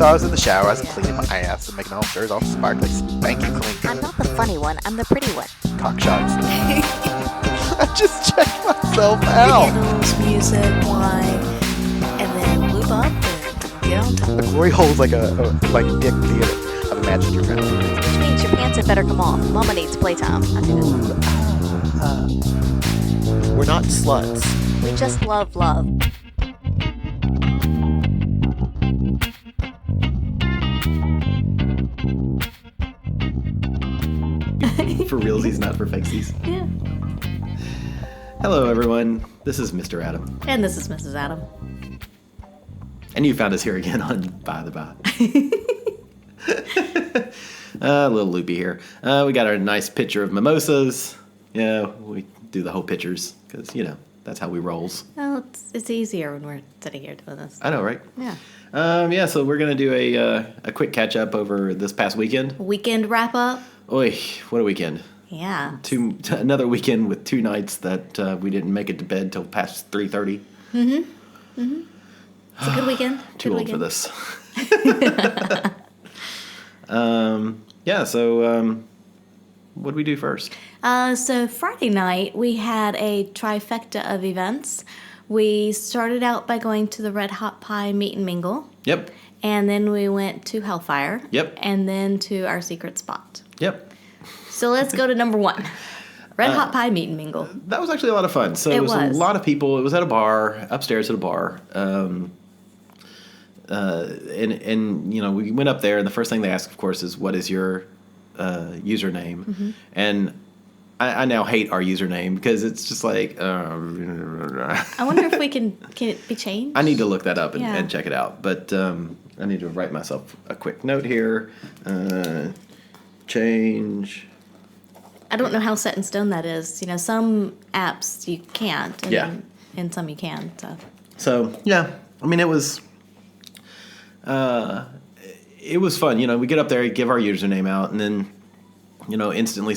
So I was in the shower, I was cleaning my ass and making all shirts all sparkly, spanky clean. I'm not the funny one, I'm the pretty one. Cock shots. I just checked myself out. Candles, music, wine, and then lube up and get on top. The glory hole's like a dick theater. I've imagined your family. Which means your pants had better come off. Mama needs playtime. I do this. We're not sluts. We just love love. For realsies, not for fakesies. Yeah. Hello, everyone. This is Mr. Adam. And this is Mrs. Adam. And you found us here again on By the By. A little loopy here. We got our nice picture of mimosas. Yeah, we do the whole pictures because, that's how we rolls. Well, it's easier when we're sitting here doing this. I know, right? Yeah. So we're going to do a quick catch-up over this past weekend. Weekend wrap-up. Oy, what a weekend. Yeah. Another weekend with 2 nights that we didn't make it to bed till past 3:30. It's a good weekend. Too Good old for weekend. this. What did we do first? So Friday night, we had a trifecta of events. We started out by going to the Red Hot Pie Meet and Mingle. Yep. And then we went to Hellfire. Yep. And then to our secret spot. Yep. So let's go to number 1. Red Hot Pie Meet and Mingle. That was actually a lot of fun. So it was a lot of people. It was at a bar, upstairs at a bar. We went up there, and the first thing they ask, of course, is what is your username? Mm-hmm. And I now hate our username because it's just like. I wonder if can it be changed? I need to look that up and, Yeah. and check it out. But I need to write myself a quick note here. Change. I don't know how set in stone that is. Some apps you can't. And some you can. So yeah, I mean it was fun. We get up there, give our username out, and then instantly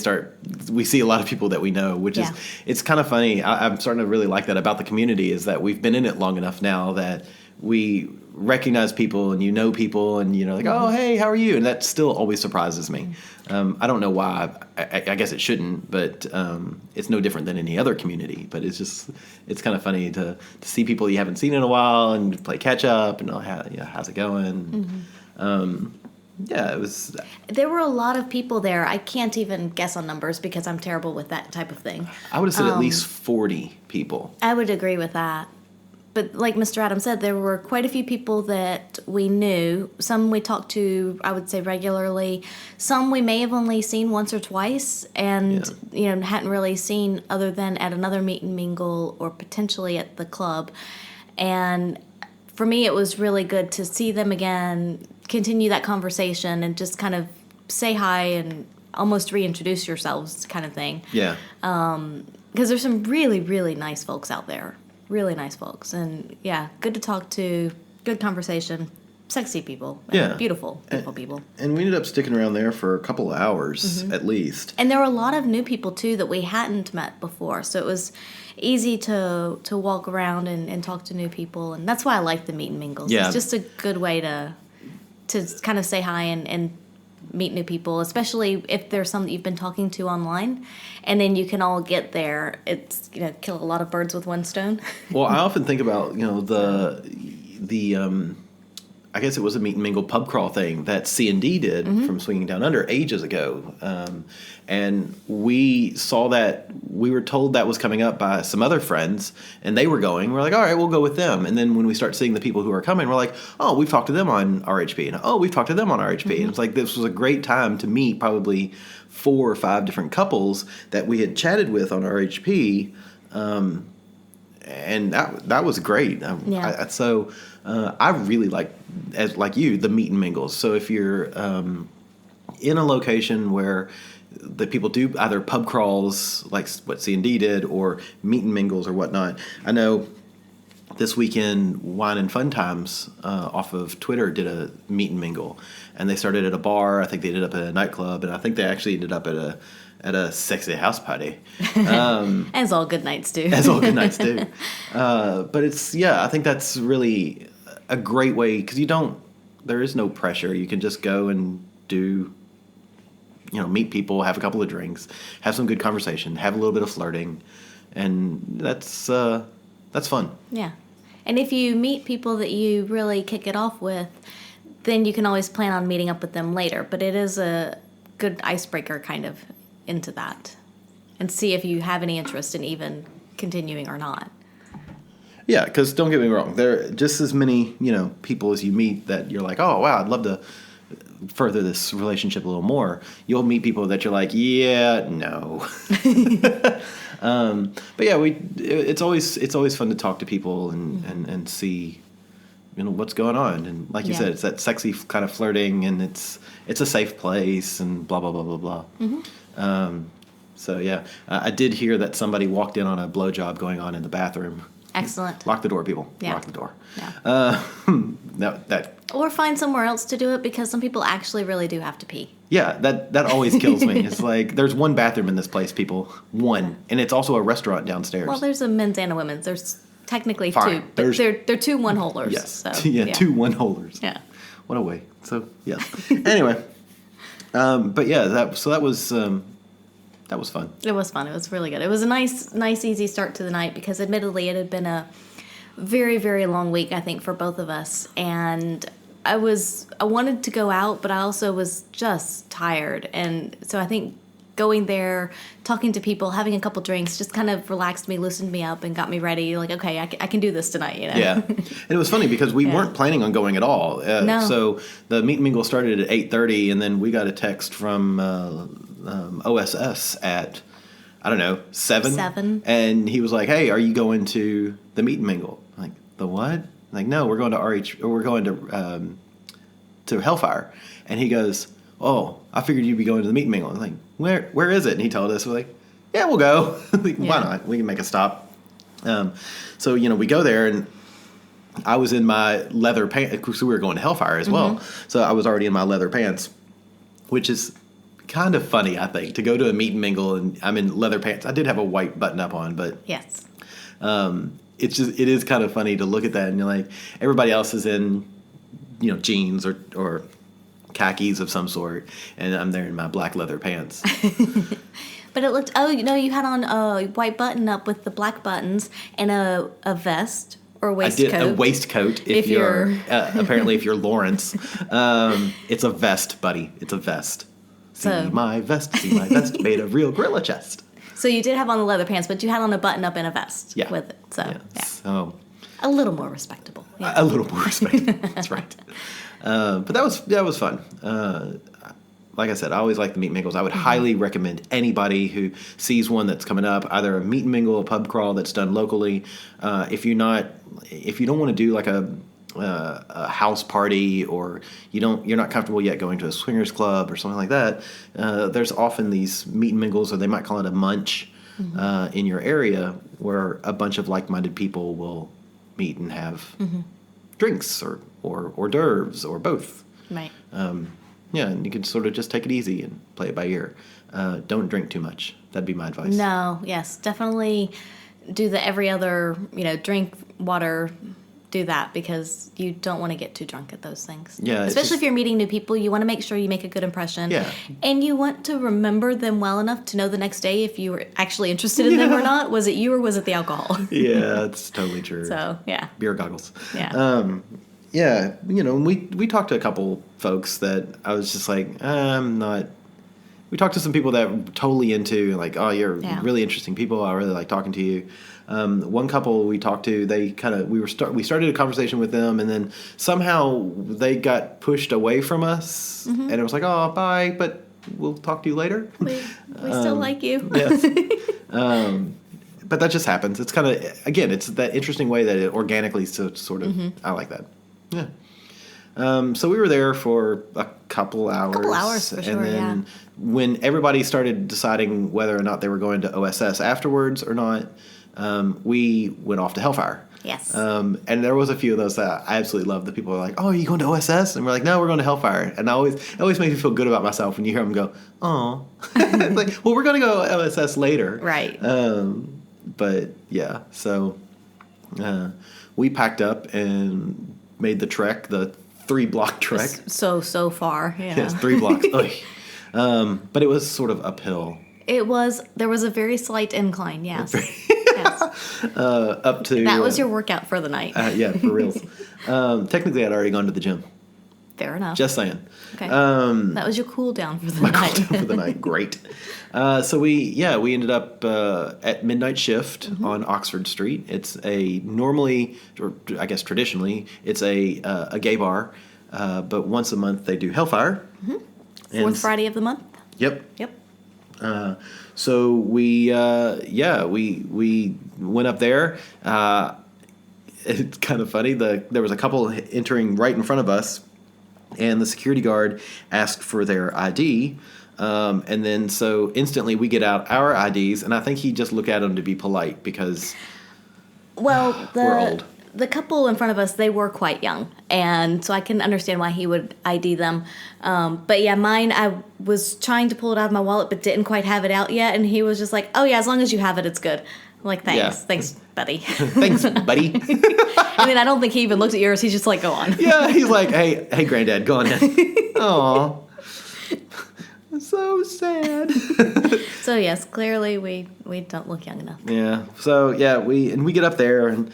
we see a lot of people that we know, which is it's kind of funny. I'm starting to really like that about the community, is that we've been in it long enough now that we recognize people and people and like, oh, hey, how are you? And that still always surprises me. I don't know why. I guess it shouldn't, but it's no different than any other community. But it's kind of funny to see people you haven't seen in a while and play catch up and how's it going? It was. There were a lot of people there. I can't even guess on numbers because I'm terrible with that type of thing. I would have said at least 40 people. I would agree with that. But like Mr. Adam said, there were quite a few people that we knew. Some we talked to, I would say, regularly. Some we may have only seen once or twice and, hadn't really seen other than at another meet and mingle or potentially at the club. And for me, it was really good to see them again, continue that conversation, and just kind of say hi and almost reintroduce yourselves kind of thing. Yeah. Because there's some really, really nice folks out there. Really nice folks. And, good to talk to, good conversation, sexy people. And beautiful people. And we ended up sticking around there for a couple of hours, at least. And there were a lot of new people, too, that we hadn't met before. So it was easy to walk around and talk to new people. And that's why I like the meet and mingles. Yeah. It's just a good way to kind of say hi and meet new people, especially if there's some that you've been talking to online, and then you can all get there. It's kill a lot of birds with one stone. Well, I often think about the I guess it was a meet and mingle pub crawl thing that C&D did from Swinging Down Under ages ago, and we saw that. We were told that was coming up by some other friends, and they were going. We're like, all right, we'll go with them. And then when we start seeing the people who are coming, we're like, oh, we've talked to them on RHP, and oh, we've talked to them on RHP. And it's like this was a great time to meet probably 4 or 5 different couples that we had chatted with on RHP. And that was great. I really like you, the meet and mingles. So if you're in a location where the people do either pub crawls like what C&D did or meet and mingles or whatnot, I know this weekend Wine and Fun Times off of Twitter did a meet and mingle, and they started at a bar. I think they ended up at a nightclub, and I think they actually ended up at a sexy house party. As all good nights do. As all good nights do. But I think that's really a great way, because you don't there is no pressure. You can just go and do, meet people, have a couple of drinks, have some good conversation, have a little bit of flirting, and that's fun. Yeah. And if you meet people that you really kick it off with, then you can always plan on meeting up with them later. But it is a good icebreaker kind of into that, and see if you have any interest in even continuing or not. Yeah, because don't get me wrong, there are just as many, people as you meet that you're like, oh, wow, I'd love to further this relationship a little more. You'll meet people that you're like, yeah, no. But yeah, it's always fun to talk to people and see, what's going on. And like you said, it's that sexy kind of flirting, and it's a safe place, and blah, blah, blah, blah, blah. Mm-hmm. So yeah, I did hear that somebody walked in on a blowjob going on in the bathroom. Excellent. Lock the door, people. Yeah. Lock the door. Yeah. Or find somewhere else to do it, because some people actually really do have to pee. Yeah, that always kills me. It's like, there's one bathroom in this place, people. One. And it's also a restaurant downstairs. Well, there's a men's and a women's. There's technically Fine. two, but they're two one-holers. Yes. So, two one-holers. Yeah. What a way. So, yeah. Anyway. But yeah, that was fun. It was fun. It was really good. It was a nice, easy start to the night, because admittedly it had been a very, very long week, I think, for both of us. And I wanted to go out, but I also was just tired. And so I think going there, talking to people, having a couple drinks, just kind of relaxed me, loosened me up, and got me ready. Like, okay, I can do this tonight, Yeah. And it was funny because we weren't planning on going at all. No. So the meet and mingle started at 8:30, and then we got a text from OSS at, I don't know, 7. 7. And he was like, hey, are you going to the meet and mingle? I'm like, the what? I'm like, no, we're going to Hellfire. And he goes, oh, I figured you'd be going to the meet and mingle. I was like, where is it? And he told us. We're like, yeah, we'll go. Like, why not? We can make a stop. So, we go there, and I was in my leather pants, because we were going to Hellfire as well. So I was already in my leather pants, which is kind of funny, I think, to go to a meet and mingle and I'm in leather pants. I did have a white button up on, but Yes. It is kind of funny to look at that, and you're like, everybody else is in, jeans or khakis of some sort, and I'm there in my black leather pants. But it looked, you had on a white button up with the black buttons and a vest or waistcoat. I did a waistcoat if you're apparently if you're Lawrence. It's a vest, buddy. It's a vest. See my vest made of real gorilla chest. So you did have on the leather pants, but you had on a button up and a vest with it. So, So a little more respectable. Yeah. A little more respectable. That's right. But that was fun. Like I said, I always like the meet and mingles. I would highly recommend anybody who sees one that's coming up, either a meet and mingle, a pub crawl that's done locally. If you don't want to do like a house party, or you're not comfortable yet going to a swingers club or something like that, there's often these meet and mingles, or they might call it a munch, in your area, where a bunch of like-minded people will meet and have drinks or hors d'oeuvres or both. Right. And you can sort of just take it easy and play it by ear. Don't drink too much. That'd be my advice. No, yes, definitely do the every other, drink water, do that, because you don't want to get too drunk at those things. Yeah. Especially if you're meeting new people, you want to make sure you make a good impression. Yeah. And you want to remember them well enough to know the next day if you were actually interested in them or not. Was it you or was it the alcohol? Yeah, that's totally true. So, yeah. Beer goggles. Yeah. Yeah, we talked to a couple folks that I was just like, I'm not. We talked to some people that were totally into, like, oh, you're really interesting people. I really like talking to you. One couple we talked to, we started a conversation with them, and then somehow they got pushed away from us, and it was like, oh, bye, but we'll talk to you later. We still like you. Yes. But that just happens. It's kind of, again, it's that interesting way that it organically sort of, I like that. Yeah. So we were there for a couple hours. For sure, and then when everybody started deciding whether or not they were going to OSS afterwards or not, we went off to Hellfire. Yes. And there was a few of those that I absolutely loved. The people were like, oh, are you going to OSS? And we're like, no, we're going to Hellfire. And it always makes me feel good about myself when you hear them go, oh. It's like, well, we're going to go OSS later. Right. But yeah, so we packed up and made the trek, the 3-block trek. So far. Yeah. Yes, 3 blocks. But it was sort of uphill. There was a very slight incline, yes. Yes. Up to... That was your workout for the night. Yeah, for reals. Technically, I'd already gone to the gym. Fair enough. Just saying. Okay. That was your cool down for the night. Cool down for the night. Great. So we ended up at midnight shift on Oxford Street. It's normally, or I guess traditionally, it's a gay bar. But once a month they do Hellfire. Fourth Friday of the month? Yep. So we went up there. It's kind of funny. There was a couple entering right in front of us, and the security guard asked for their ID. And then so instantly we get out our IDs, and I think he just looked at them to be polite because we're old. The couple in front of us, they were quite young, and so I can understand why he would ID them. But yeah, mine, I was trying to pull it out of my wallet, but didn't quite have it out yet, and he was just like, "Oh yeah, as long as you have it, it's good." I'm like, thanks, buddy. Thanks, buddy. I mean, I don't think he even looked at yours. He's just like, "Go on." Yeah, he's like, "Hey, granddad, go on in." Aw. So sad. So yes, clearly we don't look young enough. Yeah. So yeah, we get up there and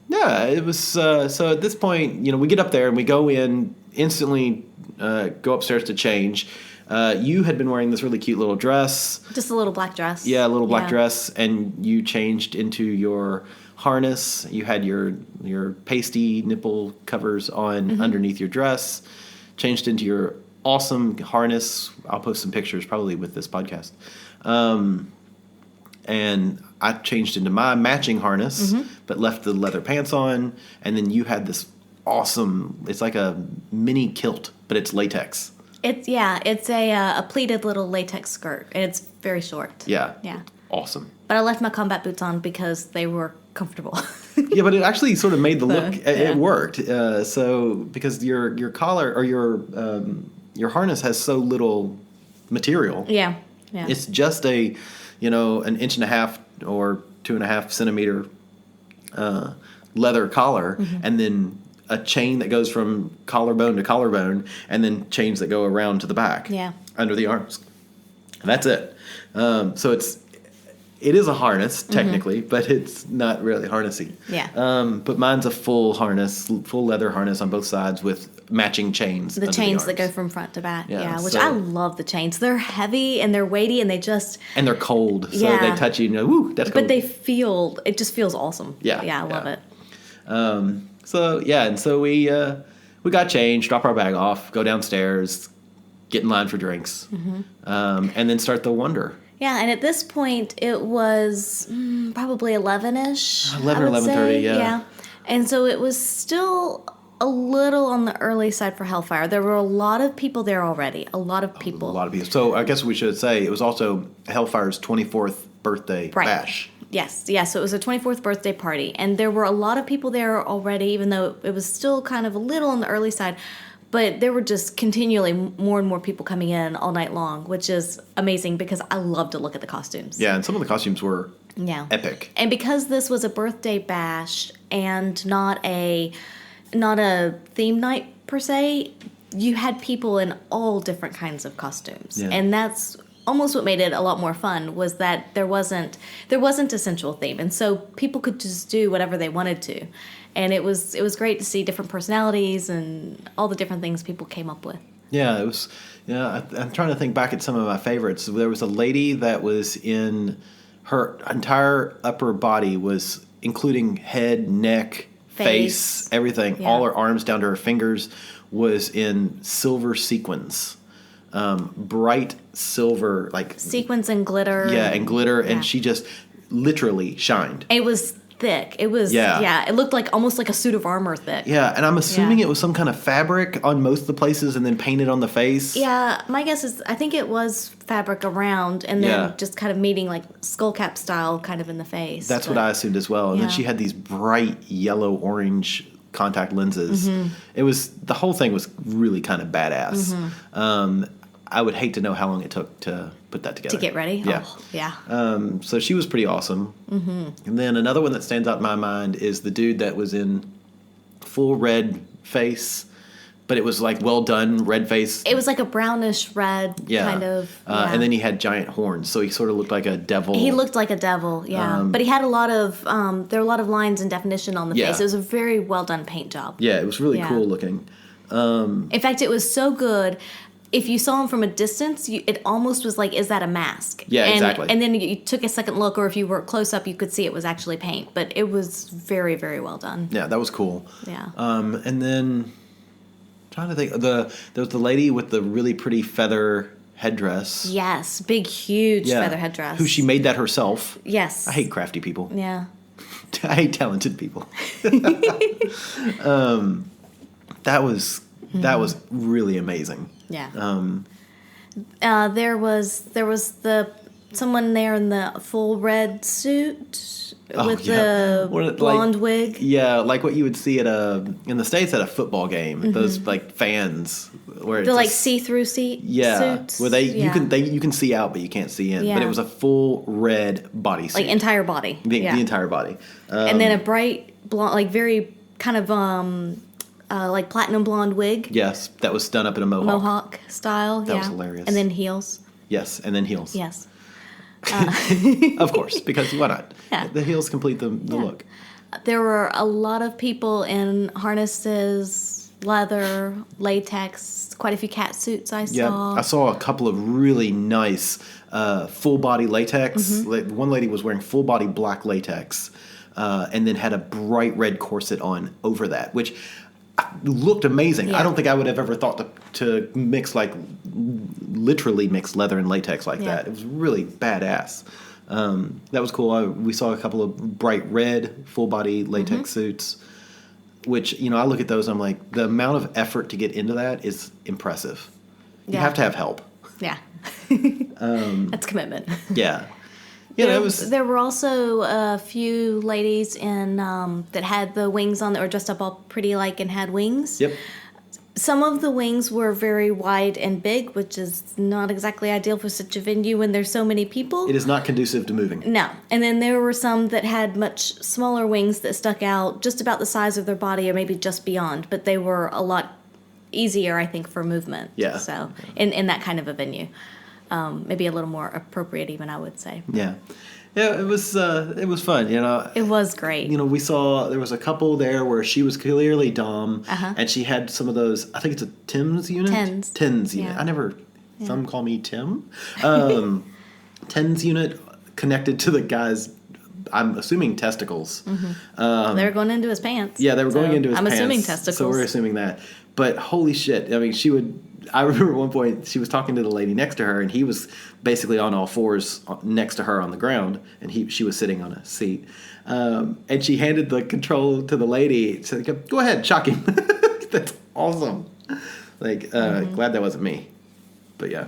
it was so at this point, we get up there and we go in instantly, go upstairs to change. You had been wearing this really cute little dress. Just a little black dress. Yeah, a little black dress, and you changed into your harness. You had your pasty nipple covers on underneath your dress. Changed into your awesome harness. I'll post some pictures probably with this podcast. And I changed into my matching harness, but left the leather pants on. And then you had this awesome, it's like a mini kilt, but it's latex. It's a pleated little latex skirt, and it's very short. Yeah. Yeah. Awesome. But I left my combat boots on because they were comfortable. Yeah, but it actually sort of made the look. It worked. So because your collar or your harness has so little material. Yeah. It's just an 1.5 or 2.5 centimeter leather collar, and then a chain that goes from collarbone to collarbone, and then chains that go around to the back. Yeah. Under the arms. And that's it. So it is a harness technically, but it's not really harnessy. Yeah. But mine's a full harness, full leather harness on both sides with matching chains. The chains that go from front to back. Yeah, which I love the chains. They're heavy and they're weighty and and they're cold. So they touch you and you're like, woo, that's cold. But it just feels awesome. Yeah. Yeah, I love it. So we got changed, drop our bag off, go downstairs, get in line for drinks, and then start the wonder. Yeah, and at this point, it was probably 11-ish. 11 or 11:30, yeah. And so it was still a little on the early side for Hellfire. There were a lot of people there already. A lot of people. So I guess we should say it was also Hellfire's 24th birthday bash. Yes. So it was a 24th birthday party. And there were a lot of people there already, even though it was still kind of a little on the early side. But there were just continually more and more people coming in all night long, which is amazing because I love to look at the costumes. Yeah, and some of the costumes were epic. And because this was a birthday bash and not a theme night per se, you had people in all different kinds of costumes. Yeah. And that's almost what made it a lot more fun, was that there wasn't a central theme. And so people could just do whatever they wanted to. And it was great to see different personalities and all the different things people came up with. Yeah, it was. Yeah, I'm trying to think back at some of my favorites. There was a lady that was in her entire upper body was including head, neck, face everything. Yeah. All her arms down to her fingers was in silver sequins, bright silver, like sequins and glitter. Yeah, and glitter, and she just literally shined. It was thick. It was it looked like almost like a suit of armor thick. Yeah, and I'm assuming it was some kind of fabric on most of the places and then painted on the face. Yeah, my guess is I think it was fabric around and then just kind of meeting like skull cap style kind of in the face. That's what I assumed as well. And then she had these bright yellow orange contact lenses. It was, the whole thing was really kind of badass. I would hate to know how long it took to put that together. To get ready? Yeah. Oh, yeah. So she was pretty awesome. And then another one that stands out in my mind is the dude that was in full red face, but it was like well done, red face. It was like a brownish red kind of. Yeah. And then he had giant horns, so he sort of looked like a devil. He looked like a devil, yeah. But he had a lot of there were a lot of lines and definition on the face. It was a very well done paint job. Yeah, it was really cool looking. In fact, it was so good. If you saw him from a distance, it almost was like, is that a mask? Yeah, exactly. And then you took a second look, or if you were close up, you could see it was actually paint. But it was very, very well done. Yeah, that was cool. Yeah. And then, trying to think, there was the lady with the really pretty feather headdress. Yes, big, huge feather headdress. Who she made that herself. Yes. I hate crafty people. Yeah. I hate talented people. That was really amazing. Yeah. There was someone there in the full red suit with the blonde wig. Yeah, like what you would see at in the States at a football game. Those like fans where it's the like see-through suits. Where you can see out but you can't see in. Yeah. But it was a full red bodysuit. Like entire body. The entire body. And then a bright blonde, like very kind of like platinum blonde wig. Yes, that was done up in a Mohawk style. That was hilarious. And then heels. Yes, and then heels. Yes. Of course, because why not? Yeah. The heels complete the look. There were a lot of people in harnesses, leather, latex, quite a few cat suits I saw. Yeah, I saw a couple of really nice full body latex. Like, one lady was wearing full body black latex and then had a bright red corset on over that, which looked amazing. Yeah. I don't think I would have ever thought to mix literally mix leather and latex like that. It was really badass. That was cool. We saw a couple of bright red full body latex suits, which, I look at those and I'm like, the amount of effort to get into that is impressive. You have to have help. Yeah. That's commitment. Yeah. There were also a few ladies in that had the wings on that were dressed up all pretty like and had wings. Yep. Some of the wings were very wide and big, which is not exactly ideal for such a venue when there's so many people. It is not conducive to moving. No. And then there were some that had much smaller wings that stuck out just about the size of their body or maybe just beyond, but they were a lot easier, I think, for movement. Yeah. So in that kind of a venue. Maybe a little more appropriate, even, I would say. Yeah, it was fun. It was great. We saw there was a couple there where she was clearly Dom, and she had some of those. I think it's a Tim's unit. Tens unit. Yeah. I never. Yeah. Some call me Tim. Tens unit connected to the guy's, I'm assuming, testicles. They were going into his pants. Yeah, they were going into his I'm pants. assuming testicles. So we're assuming that. But holy shit! I mean, I remember at one point she was talking to the lady next to her, and he was basically on all fours next to her on the ground, and she was sitting on a seat. And she handed the control to the lady. Said, "Go ahead, shock him." That's awesome. Glad that wasn't me. But yeah.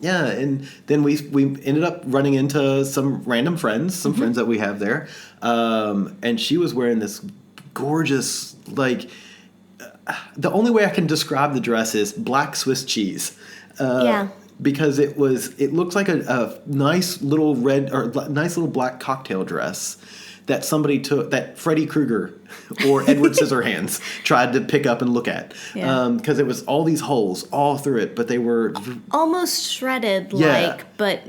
Yeah, and then we ended up running into some random friends, friends that we have there, and she was wearing this gorgeous, the only way I can describe the dress is black Swiss cheese. Because it looks like a nice little red or nice little black cocktail dress that somebody took, that Freddy Krueger or Edward Scissorhands tried to pick up and look at. Because it was all these holes all through it, but they were almost shredded but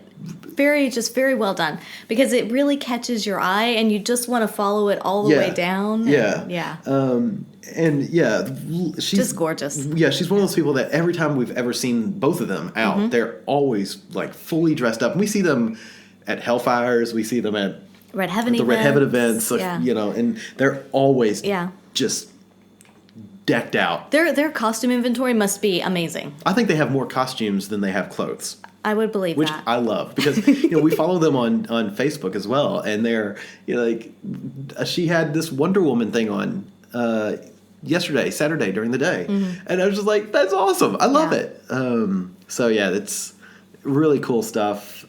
very well done, because it really catches your eye and you just want to follow it all the way down. She's just gorgeous. Yeah, she's one of those people that every time we've ever seen both of them out, they're always fully dressed up. And we see them at Hellfires, we see them at Red Heaven events, and they're always just decked out. Their costume inventory must be amazing. I think they have more costumes than they have clothes. I would believe which that. I love, because we follow them on Facebook as well, and they're she had this Wonder Woman thing on Saturday during the day, and I was just like, that's awesome. I love it. So yeah, it's really cool stuff.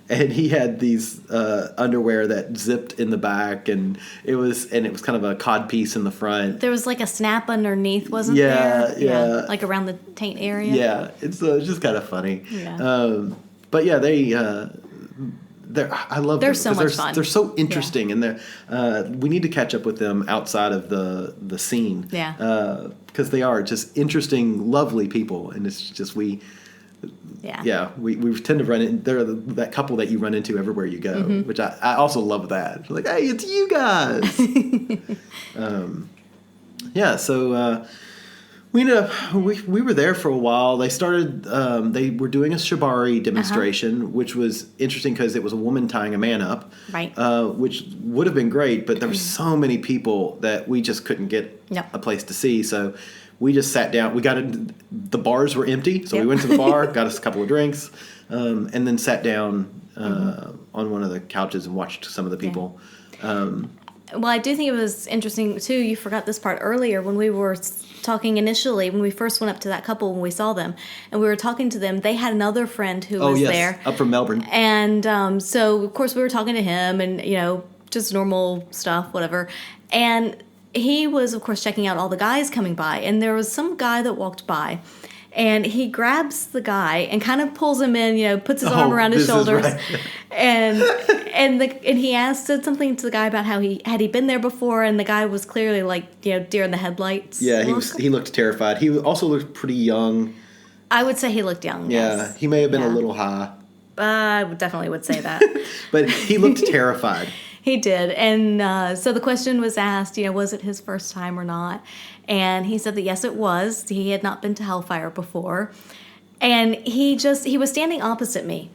And he had these underwear that zipped in the back, and it was kind of a cod piece in the front. There was a snap underneath, wasn't there? Yeah. Like around the taint area. Yeah, it's just kind of funny. Yeah. But yeah, they I love They're them so because much fun. They're so interesting, and we need to catch up with them outside of the scene. Yeah. Because they are just interesting, lovely people, and it's just we tend to run in. They're that couple that you run into everywhere you go, which I also love that. Like, hey, it's you guys. So we ended up we were there for a while. They started they were doing a shibari demonstration, which was interesting because it was a woman tying a man up, Right. Which would have been great, but there were so many people that we just couldn't get a place to see. So we just sat down. The bars were empty, so we went to the bar, got us a couple of drinks, and then sat down on one of the couches and watched some of the people. Well, I do think it was interesting, too. You forgot this part earlier when we were talking initially, when we first went up to that couple when we saw them, and we were talking to them. They had another friend who was there. Up from Melbourne. And so, of course, we were talking to him and, just normal stuff, whatever. And he was, of course, checking out all the guys coming by. And there was some guy that walked by. And he grabs the guy and kind of pulls him in, puts his arm around his shoulders, right. and he said something to the guy about how he been there before, and the guy was clearly like deer in the headlights. Yeah, he looked terrified. He also looked pretty young. I would say he looked young. Yeah, yes. he may have been a little high. I definitely would say that. But he looked terrified. He did, and so the question was asked, was it his first time or not? And he said that yes, it was. He had not been to Hellfire before, and he was standing opposite me.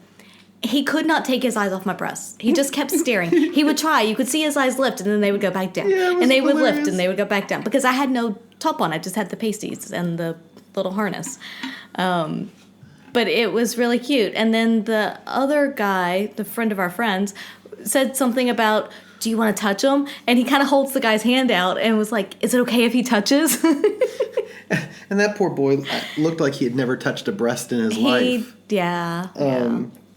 He could not take his eyes off my breasts. He just kept staring. He would try. You could see his eyes lift, and then they would go back down. Yeah, and they would hilarious. lift, and they would go back down. Because I had no top on. I just had the pasties and the little harness. But it was really cute. And then the other guy, the friend of our friends, said something about, do you want to touch him? And he kind of holds the guy's hand out and was like, is it okay if he touches? And that poor boy looked like he had never touched a breast in his life. Yeah.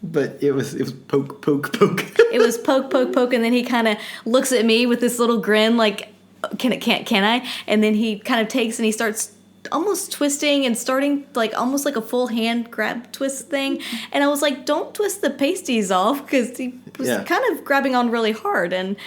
But it was poke, poke, poke. It was poke, poke, poke, and then he kind of looks at me with this little grin, like, can I? And then he kind of takes and he starts almost twisting and starting like almost like a full hand grab twist thing. And I was like, don't twist the pasties off, because he was kind of grabbing on really hard, and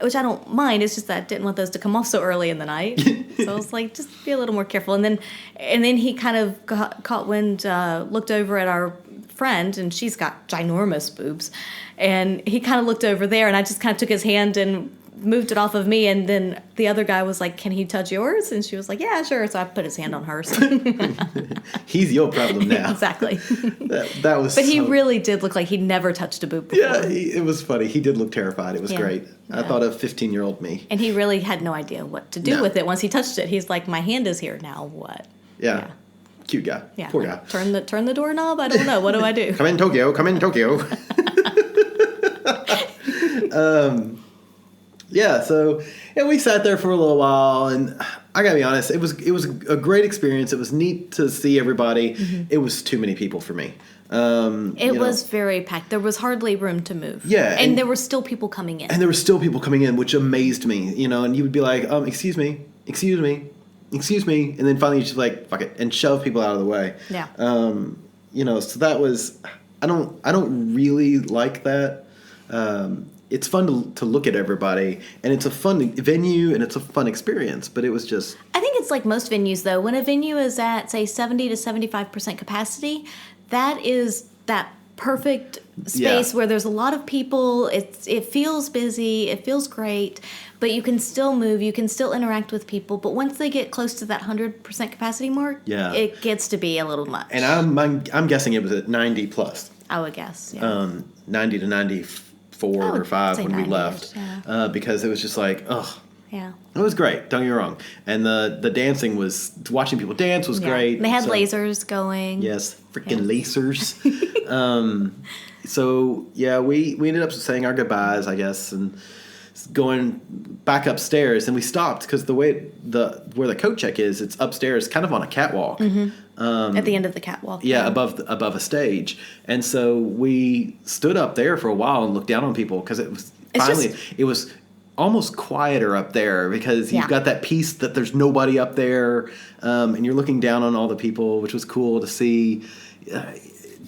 which I don't mind. It's just that I didn't want those to come off so early in the night. So I was like, just be a little more careful. And then he kind of caught wind, looked over at our friend, and she's got ginormous boobs, and he kind of looked over there, and I just kind of took his hand and moved it off of me, and then the other guy was like, can he touch yours? And she was like, yeah, sure. So I put his hand on hers. He's your problem now. Exactly. That was But he really did look like he'd never touched a boob before. Yeah, it was funny. He did look terrified. It was great. I thought of 15-year-old me. And he really had no idea what to do with it once he touched it. He's like, my hand is here, now what? Yeah. Cute guy. Yeah. Poor guy. Turn the doorknob? I don't know. What do I do? Come in, Tokyo. Come in, Tokyo. We sat there for a little while, and I gotta be honest, it was a great experience. It was neat to see everybody. Mm-hmm. It was too many people for me. It was very packed. There was hardly room to move. Yeah. And there were still people coming in. And there were still people coming in, which amazed me, and you would be like, excuse me. And then finally you just like, fuck it, and shove people out of the way. Yeah. So that was, I don't really like that. It's fun to look at everybody, and it's a fun venue, and it's a fun experience, but it was just... I think it's like most venues, though. When a venue is at, say, 70 to 75% capacity, that is that perfect space where there's a lot of people. It feels busy. It feels great, but you can still move. You can still interact with people. But once they get close to that 100% capacity mark, it gets to be a little much. And I'm guessing it was at 90 plus. I would guess, 90 to 94 or 5 when we left. Because it was just like, ugh. Yeah. It was great, don't get me wrong. And the dancing watching people dance was great. They had lasers going. Yes, freaking lasers. We ended up saying our goodbyes, I guess, and going back upstairs. And we stopped because where the coat check is, it's upstairs, kind of on a catwalk. Mm-hmm. At the end of the catwalk. Yeah, above a stage. And so we stood up there for a while and looked down on people because it was almost quieter up there because you've got that piece that there's nobody up there, and you're looking down on all the people, which was cool to see.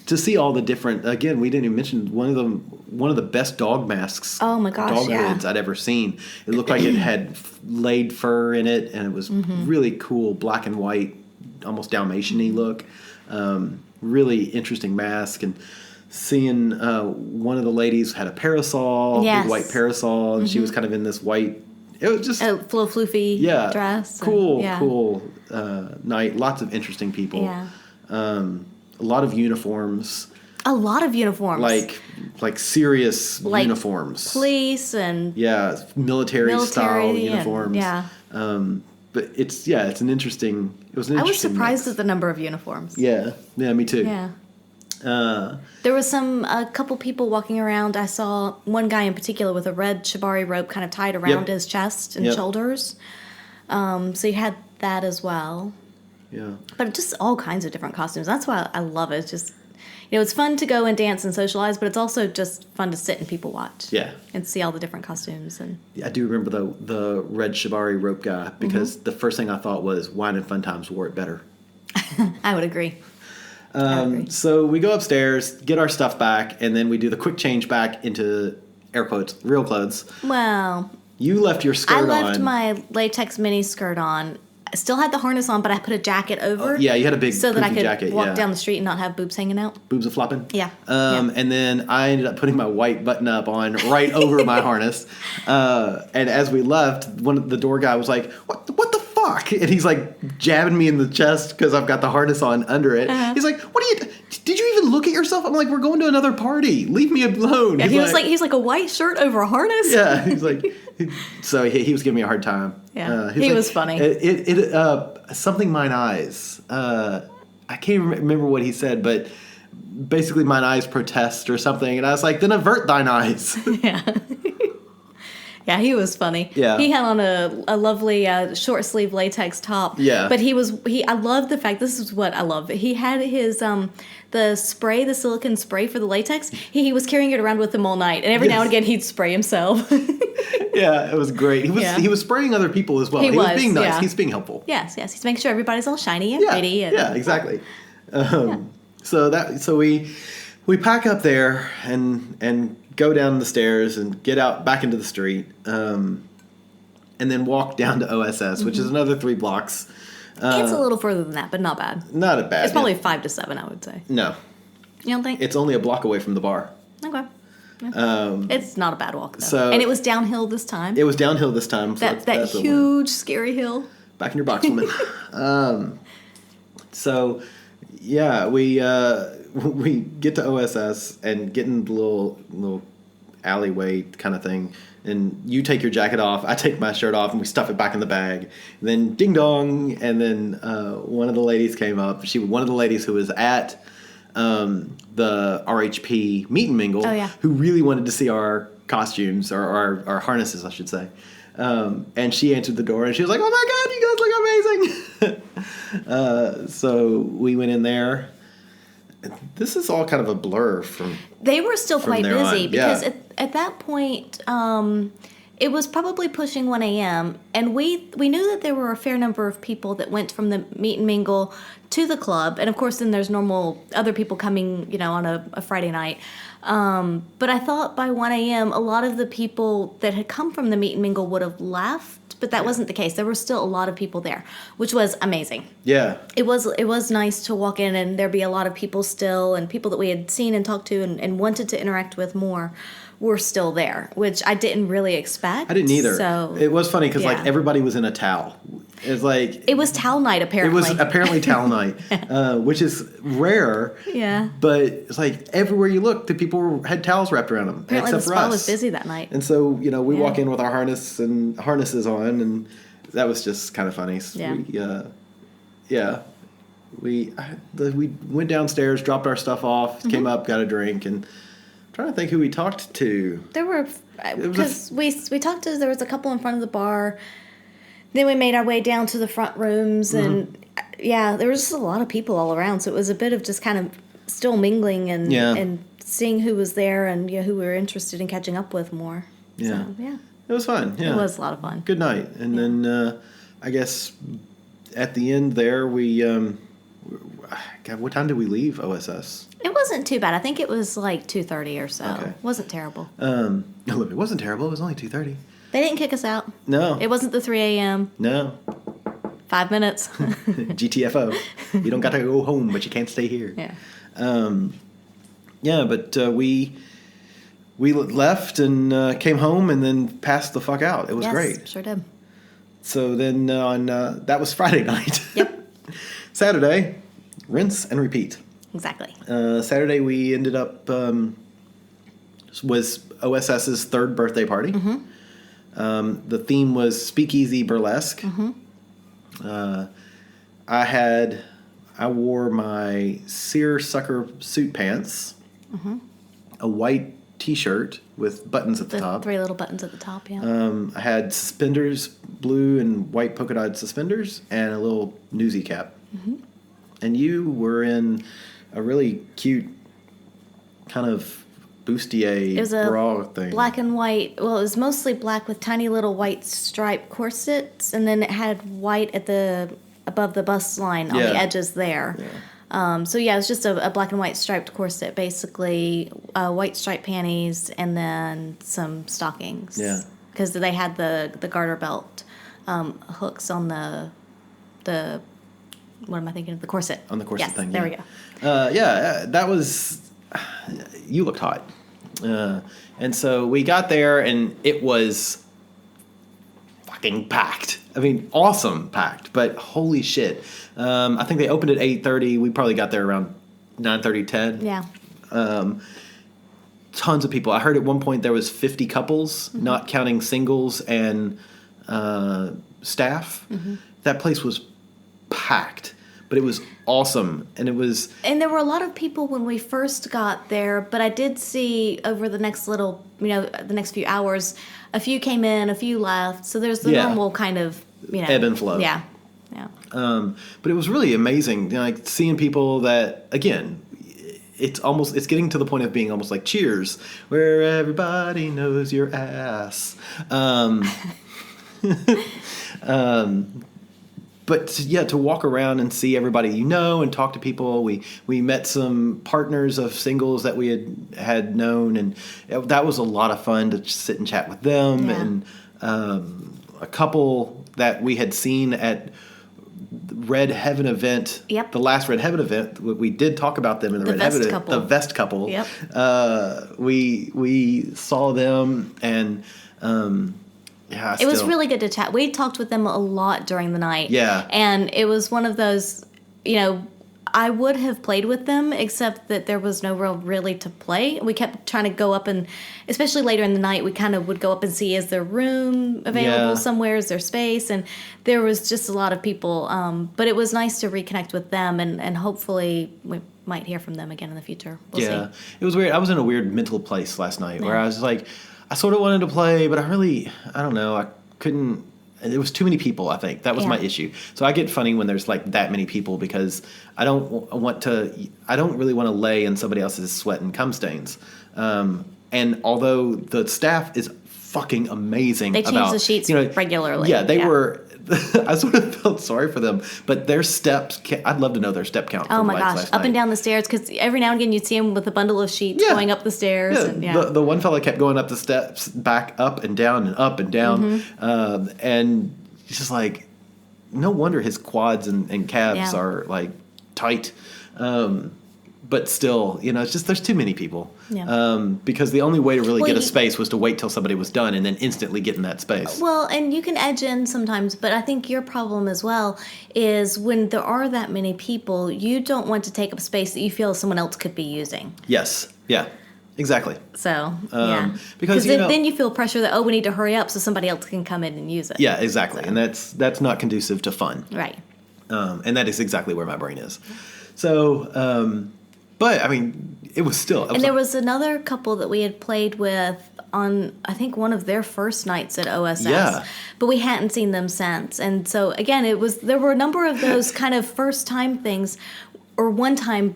to see all the different. Again, we didn't even mention one of the best dog masks. Oh my gosh, dog yeah. hoods I'd ever seen. It looked like it had laid fur in it, and it was really cool, black and white, almost Dalmatian-y look. Really interesting mask, and seeing one of the ladies had a parasol, Yes. big white parasol, and she was kind of in this white. It was just A floofy dress. Cool night. Lots of interesting people. Yeah. A lot of uniforms. A lot of uniforms. Like serious uniforms. Police and military style and, uniforms. But it was an interesting. I was surprised at the number of uniforms. Yeah, me too. Yeah. There was a couple people walking around. I saw one guy in particular with a red shibari rope kind of tied around his chest and shoulders. So you had that as well. Yeah. But just all kinds of different costumes. That's why I love it. It's just, it's fun to go and dance and socialize, but it's also just fun to sit and people watch. Yeah. And see all the different costumes. And I do remember the red shibari rope guy because the first thing I thought was Wine and Fun Times wore it better. I would agree. So we go upstairs, get our stuff back, and then we do the quick change back into, air quotes, real clothes. Well, You left your skirt on. I left my latex mini skirt on. I still had the harness on, but I put a jacket over. Yeah, you had a big so that I could jacket, walk down the street and not have boobs hanging out. Boobs are flopping? Yeah. And then I ended up putting my white button up on right over my harness. And as we left, the door guy was like, what the fuck? And he's like jabbing me in the chest because I've got the harness on under it. He's like, did you even look at yourself? I'm like, we're going to another party. Leave me alone. Yeah, he's like a white shirt over a harness. Yeah, he's like, so he was giving me a hard time. Yeah, he was funny. Something mine eyes. I can't remember what he said, but basically mine eyes protest or something. And I was like, then avert thine eyes. Yeah. Yeah, he was funny. Yeah. He had on a lovely short sleeve latex top. Yeah. But I love the fact, this is what I love. He had his, the silicone spray for the latex. He was carrying it around with him all night. And every now and again he'd spray himself. Yeah, it was great. He was spraying other people as well. He was being nice. Yeah. He's being helpful. Yes. He's making sure everybody's all shiny and pretty. And, yeah, exactly. So we pack up there and go down the stairs and get out back into the street, and then walk down to OSS, which is another 3 blocks. It's a little further than that, but not bad. Not a bad. It's probably 5 to 7, I would say. No. You don't think? It's only a block away from the bar. Okay. Yeah. It's not a bad walk, though. And it was downhill this time. It was downhill this time. So that huge, scary hill. Back in your box, woman. So, yeah, we get to OSS and get in the little alleyway kind of thing, and you take your jacket off, I take my shirt off, and we stuff it back in the bag. And then ding dong, and then one of the ladies came up. One of the ladies who was at the RHP meet and mingle, who really wanted to see our costumes or our harnesses, I should say. And she answered the door, and she was like, "Oh my God, you guys look amazing!" So we went in there. This is all kind of a blur from. They were still quite busy because at that point, it was probably pushing 1 a.m. and we knew that there were a fair number of people that went from the meet and mingle to the club, and of course then there's normal other people coming, on a Friday night. But I thought by 1 a.m. a lot of the people that had come from the meet and mingle would have left, but that wasn't the case. There were still a lot of people there, which was amazing. Yeah. It was nice to walk in and there be a lot of people still, and people that we had seen and talked to and wanted to interact with more were still there, which I didn't really expect. I didn't either. So it was funny because everybody was in a towel. It's like it was towel night apparently. It was apparently towel night, which is rare. Yeah. But it's like everywhere you look, the people had towels wrapped around them. Apparently except the for spa us. was busy that night. And so we walk in with our harnesses on, and that was just kind of funny. So we went downstairs, dropped our stuff off, came up, got a drink, and I'm trying to think who we talked to. There were because we talked to. There was a couple in front of the bar. Then we made our way down to the front rooms, and there was just a lot of people all around. So it was a bit of just kind of still mingling and seeing who was there and who we were interested in catching up with more. Yeah, so, yeah, it was fun. Yeah, it was a lot of fun. Good night, and then I guess at the end there we. God, what time did we leave OSS? It was wasn't too bad. I think it was like 2:30 or so. Okay. Wasn't terrible. No, it wasn't terrible. It was only 2:30. They didn't kick us out. No. It wasn't the 3 a.m. No. 5 minutes. GTFO. You don't got to go home, but you can't stay here. Yeah. But we left and came home and then passed the fuck out. It was great. Sure did. So then that was Friday night. Yep. Saturday, rinse and repeat. Exactly. Saturday we ended up was OSS's third birthday party. Mm-hmm. The theme was Speakeasy Burlesque. Mm-hmm. I wore my seersucker suit pants, Mm-hmm. a white T-shirt with buttons at the top. 3 little buttons at the top, yeah. I had suspenders, blue and white polka dot suspenders, and a little newsy cap. Mm-hmm. And you were in a really cute kind of bustier It was a bra thing. black and white. Well, it was mostly black with tiny little white striped corsets, and then it had white above the bust line on the edges there. Yeah. It was just a black and white striped corset, basically, white striped panties, and then some stockings. Yeah. Because they had the garter belt hooks on the what am I thinking of? The corset. On the corset yes, thing. There yeah. we go. That was. You looked hot. And so we got there, and it was fucking packed. I mean, awesome packed, but holy shit. I think they opened at 8:30. We probably got there around 9:30, 10. Yeah. Tons of people. I heard at one point there was 50 couples, Mm-hmm. not counting singles and staff. Mm-hmm. That place was packed, but it was awesome. And it was... And there were a lot of people when we first got there, but I did see over the next the next few hours, a few came in, a few left. So there's the normal kind of, ebb and flow. Yeah. Yeah. But it was really amazing, like seeing people that, again, it's getting to the point of being almost like Cheers, where everybody knows your ass. But yeah, to walk around and see everybody and talk to people. We met some partners of singles that we had known, and that was a lot of fun to just sit and chat with them. Yeah. And a couple that we had seen at Red Heaven event. Yep. The last Red Heaven event. We did talk about them in the Red Vest Heaven couple. The Vest couple. Yep. We saw them and. Yeah, it was really good to chat. We talked with them a lot during the night. Yeah. And it was one of those, I would have played with them, except that there was no really to play. We kept trying to go up and, especially later in the night, we kind of would go up and see, is there room available somewhere? Is there space? And there was just a lot of people. But it was nice to reconnect with them, and hopefully we might hear from them again in the future. We'll see. It was weird. I was in a weird mental place last night where I was like, I sort of wanted to play, but I don't know. I couldn't. There was too many people, I think. That was my issue. So I get funny when there's like that many people because I don't really want to lay in somebody else's sweat and cum stains. And although the staff is fucking amazing. They change the sheets regularly. Yeah, they were. I sort of felt sorry for them, but their steps. I'd love to know their step count. Oh my gosh, up and down the stairs, because every now and again you'd see them with a bundle of sheets going up the stairs. The one fella kept going up the steps, back up and down and up and down, and it's just like, no wonder his quads and calves are like tight. But still, it's just there's too many people. Yeah. Because the only way to really get a space was to wait till somebody was done and then instantly get in that space. Well, and you can edge in sometimes, but I think your problem as well is when there are that many people, you don't want to take up space that you feel someone else could be using. Yes. Yeah. Exactly. So, Because then you feel pressure that, we need to hurry up so somebody else can come in and use it. Yeah, exactly. So. And that's not conducive to fun. Right. And that is exactly where my brain is. So, but, I mean, it was still... And there was another couple that we had played with on, I think, one of their first nights at OSS. Yeah. But we hadn't seen them since. And so, again, there were a number of those kind of first-time things, or one-time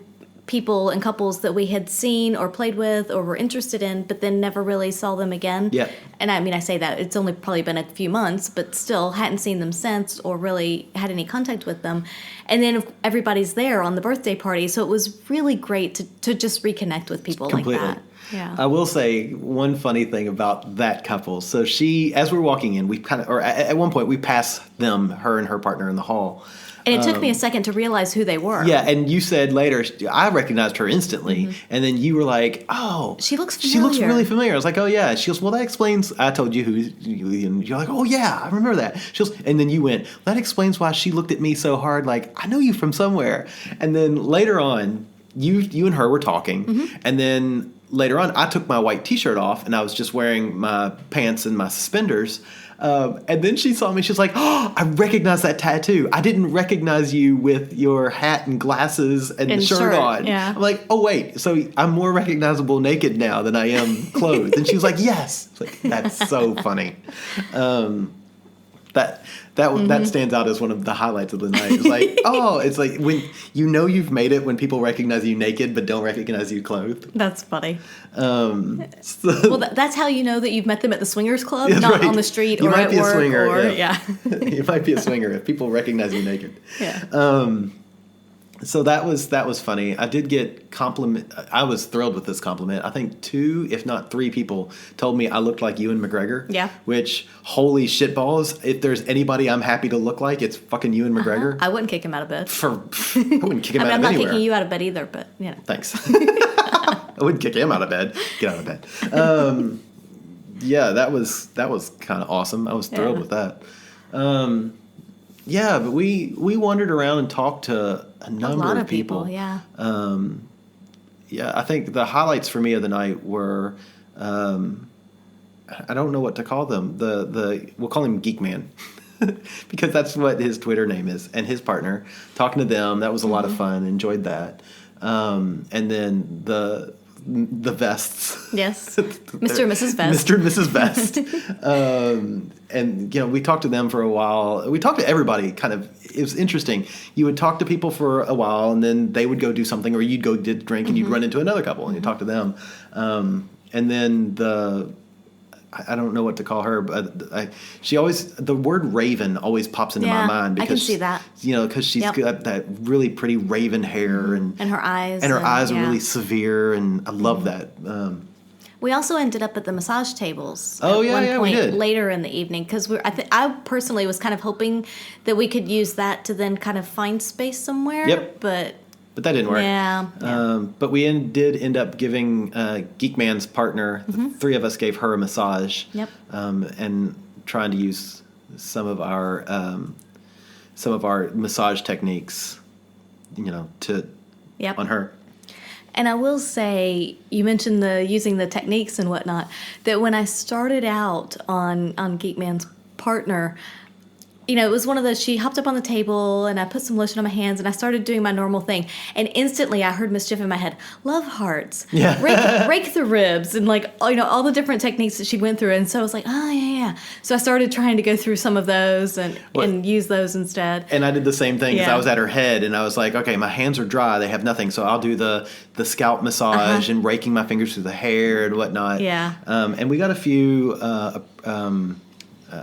people and couples that we had seen or played with or were interested in, but then never really saw them again. Yeah. And I mean, I say that it's only probably been a few months, but still hadn't seen them since or really had any contact with them. And then everybody's there on the birthday party, so it was really great to just reconnect with people Completely. like that. Yeah. I will say one funny thing about that couple. So as we're walking in, we at one point we pass them, her and her partner in the hall. And it took me a second to realize who they were. Yeah, and you said later, I recognized her instantly, and then you were like, "Oh, she looks She looks familiar." really familiar." I was like, "Oh yeah." She goes, "Well, that explains." I told you who, and you're like, "Oh yeah, I remember that." She goes, and then you went, "That explains why she looked at me so hard. Like I know you from somewhere." And then later on, you and her were talking, and then later on, I took my white T-shirt off, and I was just wearing my pants and my suspenders. And then she saw me. She's like, "Oh, I recognize that tattoo. I didn't recognize you with your hat and glasses and the shirt on." Yeah. I'm like, "Oh, wait. So I'm more recognizable naked now than I am clothed." And she was like, "Yes." It's like, that's so funny. That stands out as one of the highlights of the night. It's like, oh, it's like when you know you've made it when people recognize you naked but don't recognize you clothed. That's funny. So, Well, that's how you know that you've met them at the swingers club, That's not right. on the street You or might at be a work. swinger, or, yeah. You might be a swinger if people recognize you naked. Yeah. So that was funny. I did get compliment. I was thrilled with this compliment. I think 2, if not 3 people told me I looked like Ewan McGregor. Yeah. Which, holy shitballs, if there's anybody I'm happy to look like, it's fucking Ewan McGregor. I wouldn't kick him out of bed. I wouldn't kick him out I'm of not anywhere. kicking you out of bed either, but you know. Thanks. I wouldn't kick him out of bed. Get out of bed. Yeah, that was kind of awesome. I was thrilled with that. Yeah, but we wandered around and talked to a number of people. Yeah. Yeah, I think the highlights for me of the night were, I don't know what to call them. We'll call him Geek Man, because that's what his Twitter name is, and his partner. Talking to them, that was a lot of fun. Enjoyed that. And then the vests. Yes. Mr. and Mrs. Vest. Mr. and Mrs. Vest. And, we talked to them for a while. We talked to everybody, kind of. It was interesting. You would talk to people for a while, and then they would go do something, or you'd go get a drink, and you'd run into another couple, and you'd talk to them. And then I don't know what to call her, but the word raven always pops into my mind. Because, I can see that. Because she's got that really pretty raven hair. And her eyes. And her eyes are really severe, and I love that. We also ended up at the massage tables at one point we did. Later in the evening, because I personally was kind of hoping that we could use that to then kind of find space somewhere. Yep. But that didn't work. Yeah. But we did end up giving Geek Man's partner, the 3 of us gave her a massage. Yep. And trying to use some of our massage techniques, on her. And I will say, you mentioned using the techniques and whatnot, that when I started out on Geek Man's partner, it was one of those, she hopped up on the table and I put some lotion on my hands and I started doing my normal thing. And instantly I heard mischief in my head, love hearts, rake the ribs, and all the different techniques that she went through. And so I was like, oh, yeah. So I started trying to go through some of those and use those instead. And I did the same thing, because I was at her head and I was like, okay, my hands are dry, they have nothing. So I'll do the scalp massage and raking my fingers through the hair and whatnot. Yeah. And we got a few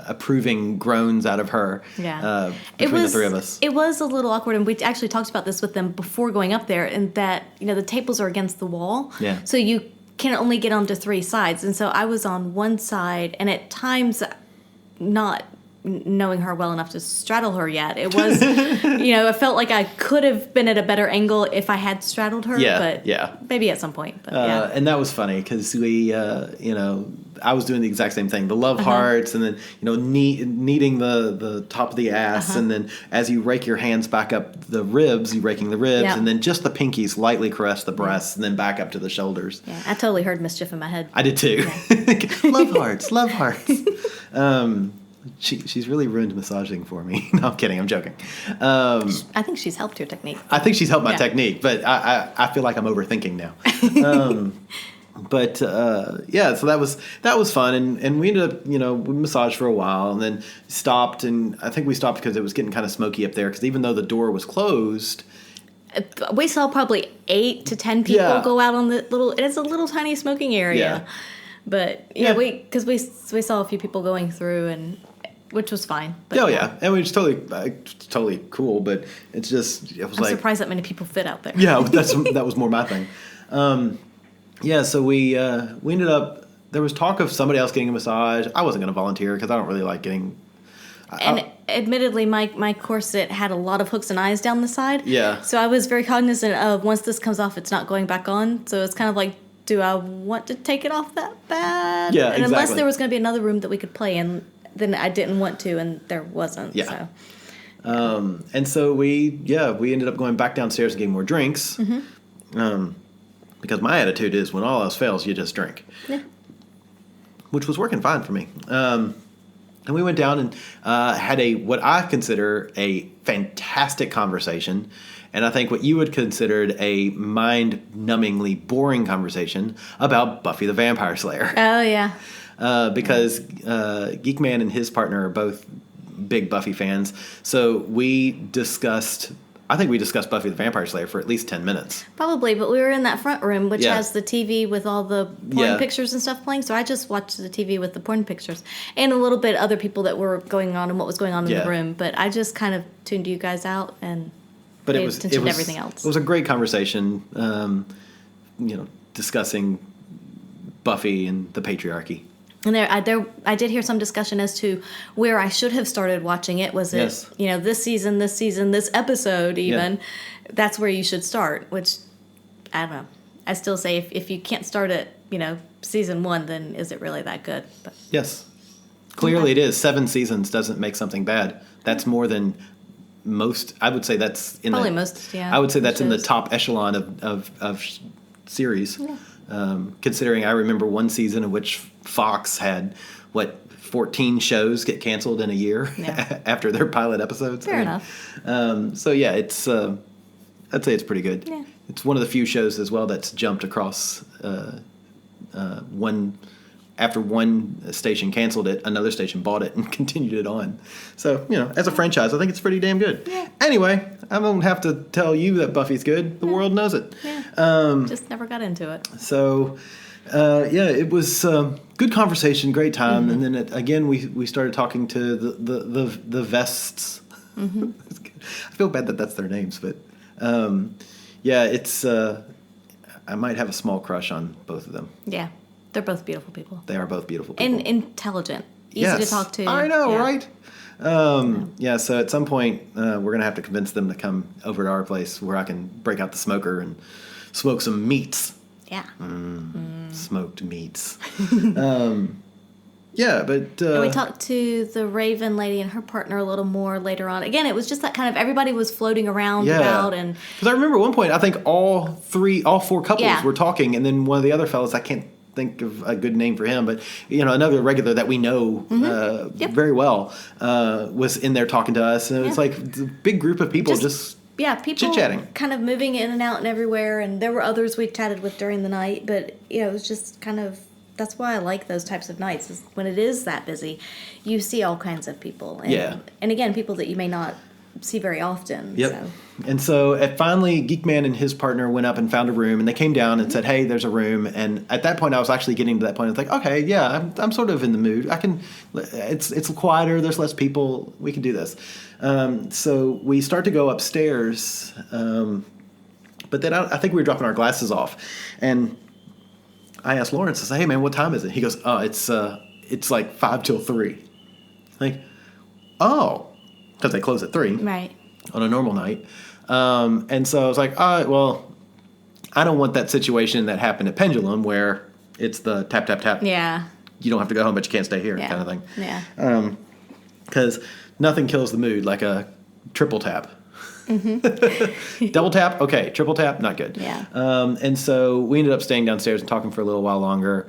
approving groans out of her. Yeah. Between the 3 of us. It was a little awkward, and we actually talked about this with them before going up there, and that the tables are against the wall. Yeah. So you can only get onto 3 sides, and so I was on one side, and at times not knowing her well enough to straddle her yet. It was, I felt like I could have been at a better angle if I had straddled her. But maybe at some point. But and that was funny because we, I was doing the exact same thing. The love hearts, and then, kneading the top of the ass. And then as you rake your hands back up the ribs, you're raking the ribs. And then just the pinkies lightly caress the breasts and then back up to the shoulders. Yeah, I totally heard mischief in my head. I did too. Yeah. Love hearts. She's really ruined massaging for me. No, I'm kidding. I'm joking. I think she's helped your technique. I think she's helped my technique, but I feel like I'm overthinking now. So that was fun, and we ended up, we massaged for a while, and then stopped, and I think we stopped because it was getting kind of smoky up there, because even though the door was closed, We saw probably 8 to 10 people Yeah. go out on the little. It's a little tiny smoking area, Yeah. but because we saw a few people going through, and which was fine. But and it's totally cool. But it was I'm like surprised that many people fit out there. yeah, that was more my thing. So we ended up. There was talk of somebody else getting a massage. I wasn't going to volunteer because I don't really like getting. And admittedly, my corset had a lot of hooks and eyes down the side. Yeah. So I was very cognizant of once this comes off, it's not going back on. So it's kind of like, do I want to take it off that bad? Yeah, and unless exactly. there was going to be another room that we could play in, then I didn't want to, and there wasn't. Yeah. So. And so we ended up going back downstairs and getting more drinks. Because my attitude is when all else fails, you just drink. Yeah. Which was working fine for me. And we went down and had what I consider a fantastic conversation. And I think what you would consider a mind-numbingly boring conversation about Buffy the Vampire Slayer. Oh, yeah. Because Geekman and his partner are both big Buffy fans. So I think we discussed Buffy the Vampire Slayer for at least 10 minutes. Probably, but we were in that front room, which has the TV with all the porn Yeah. pictures and stuff playing. So I just watched the TV with the porn pictures and a little bit other people that were going on and what was going on in Yeah. the room. But I just kind of tuned you guys out and But paid attention to everything else. It was a great conversation, discussing Buffy and the patriarchy. And I did hear some discussion as to where I should have started watching it. Was Yes. it, this season, this episode even? Yeah. That's where you should start, which, I don't know. I still say if you can't start at, season 1, then is it really that good? But Yes. Clearly it is. 7 seasons doesn't make something bad. That's more than most. I would say that's in probably most, yeah. I would say that's in the shows. top echelon of series. Considering I remember one season in which Fox had 14 shows get canceled in a year after their pilot episodes. Fair enough. So yeah, it's I'd say it's pretty good. Yeah. It's one of the few shows as well that's jumped across one. After one station canceled it, another station bought it and continued it on. So, as a franchise, I think it's pretty damn good. Yeah. Anyway, I don't have to tell you that Buffy's good. The world knows it. Yeah. Just never got into it. So, it was good conversation, great time. And then again, we started talking to the Vests. I feel bad that that's their names, but it's I might have a small crush on both of them. Yeah. They're both beautiful people. They are both beautiful people. And intelligent. Easy to talk to. I know, Yeah. right? So at some point, we're going to have to convince them to come over to our place where I can break out the smoker and smoke some meats. Yeah. Smoked meats. But... and we talked to the Raven lady and her partner a little more later on. Again, it was just that kind of everybody was floating around about. And because I remember at one point, I think all 4 couples were talking, and then one of the other fellas, I can't think of a good name for him, but another regular that we know very well was in there talking to us, and it was like a big group of people just people chit-chatting, kind of moving in and out and everywhere. And there were others we chatted with during the night, but it was just kind of, that's why I like those types of nights, is when it is that busy, you see all kinds of people, and again, people that you may not see very often. So. And so finally, Geekman and his partner went up and found a room, and they came down and said, "Hey, there's a room." And at that point, I was actually getting to that point. It's like, okay, yeah, I'm sort of in the mood. I can. It's quieter. There's less people. We can do this. So we start to go upstairs, but then I think we were dropping our glasses off, and I asked Lawrence, I said, "Hey, man, what time is it?" He goes, "Oh, it's like 5 till 3." Like, oh, because they close at 3. Right. On a normal night. And so I was like, all right, well, I don't want that situation that happened at Pendulum where it's the tap, tap, tap. Yeah. You don't have to go home, but you can't stay here kind of thing. Yeah. Because nothing kills the mood like a triple tap. Double tap, okay. Triple tap, not good. Yeah. And so we ended up staying downstairs and talking for a little while longer.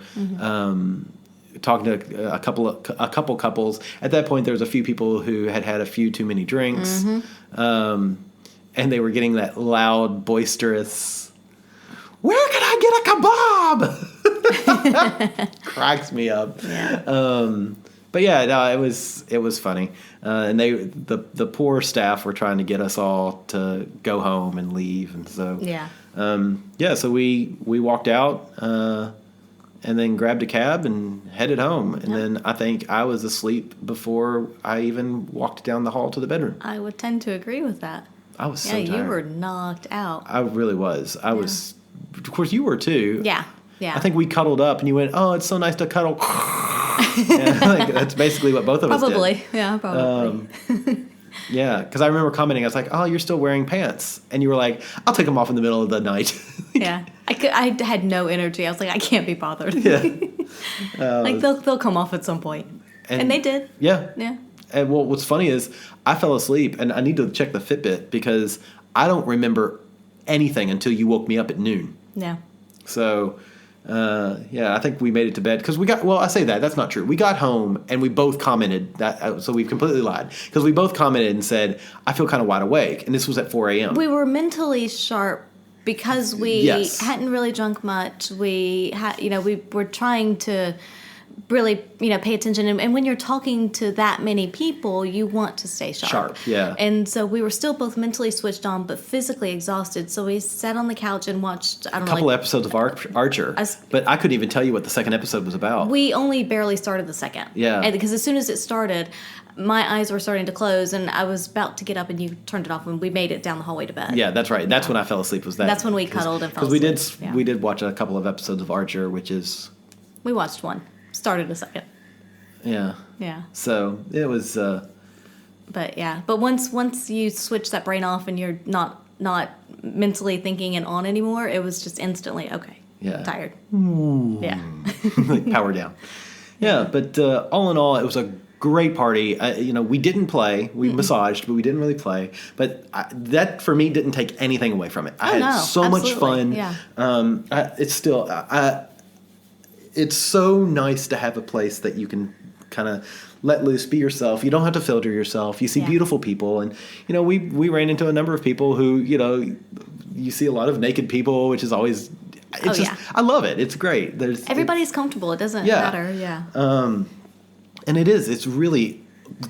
Talking to a couple couples. At that point, there was a few people who had a few too many drinks, and they were getting that loud, boisterous, "Where can I get a kebab?" Cracks me up. Yeah. But yeah, no, it was funny, and the poor staff were trying to get us all to go home and leave, and so so we walked out, and then grabbed a cab and headed home, and then I think I was asleep before I even walked down the hall to the bedroom. I would tend to agree with that. I was so tired. You were knocked out. I really was. I was. Of course, you were too. Yeah. I think we cuddled up, and you went, "Oh, it's so nice to cuddle." That's basically what both of us did. Probably. Yeah, probably. Yeah, because I remember commenting, I was like, "Oh, you're still wearing pants," and you were like, "I'll take them off in the middle of the night." Yeah, I had no energy. I was like, I can't be bothered. Yeah, like they'll come off at some point, and they did. Yeah. Yeah. And what's funny is I fell asleep, and I need to check the Fitbit because I don't remember anything until you woke me up at noon. Yeah. So, I think we made it to bed because I say that's not true. We got home and we both commented that, so we've completely lied because we both commented and said, I feel kind of wide awake. And this was at 4 a.m. We were mentally sharp because we hadn't really drunk much. We were trying to really, pay attention. And when you're talking to that many people, you want to stay sharp. Yeah. And so we were still both mentally switched on, but physically exhausted. So we sat on the couch and watched, a couple episodes of Archer. But I couldn't even tell you what the second episode was about. We only barely started the second. Yeah. And because as soon as it started, my eyes were starting to close, and I was about to get up, and you turned it off, and we made it down the hallway to bed. Yeah, that's right. That's when I fell asleep. That's when we cuddled and fell asleep. Because we did watch a couple of episodes of Archer, which is... We watched one. Started a second. Yeah. Yeah. So it was. But yeah, once you switch that brain off and you're not mentally thinking and on anymore, it was just instantly tired. Ooh. Yeah. Like power down. Yeah, but all in all, it was a great party. We didn't play. We massaged, but we didn't really play. But that for me didn't take anything away from it. I had so much fun. Yeah. It's still. It's so nice to have a place that you can kind of let loose, be yourself. You don't have to filter yourself. You see beautiful people, and we ran into a number of people who you see a lot of naked people, which is always. I love it. It's great. Everybody's comfortable. It doesn't matter. Yeah. And it's really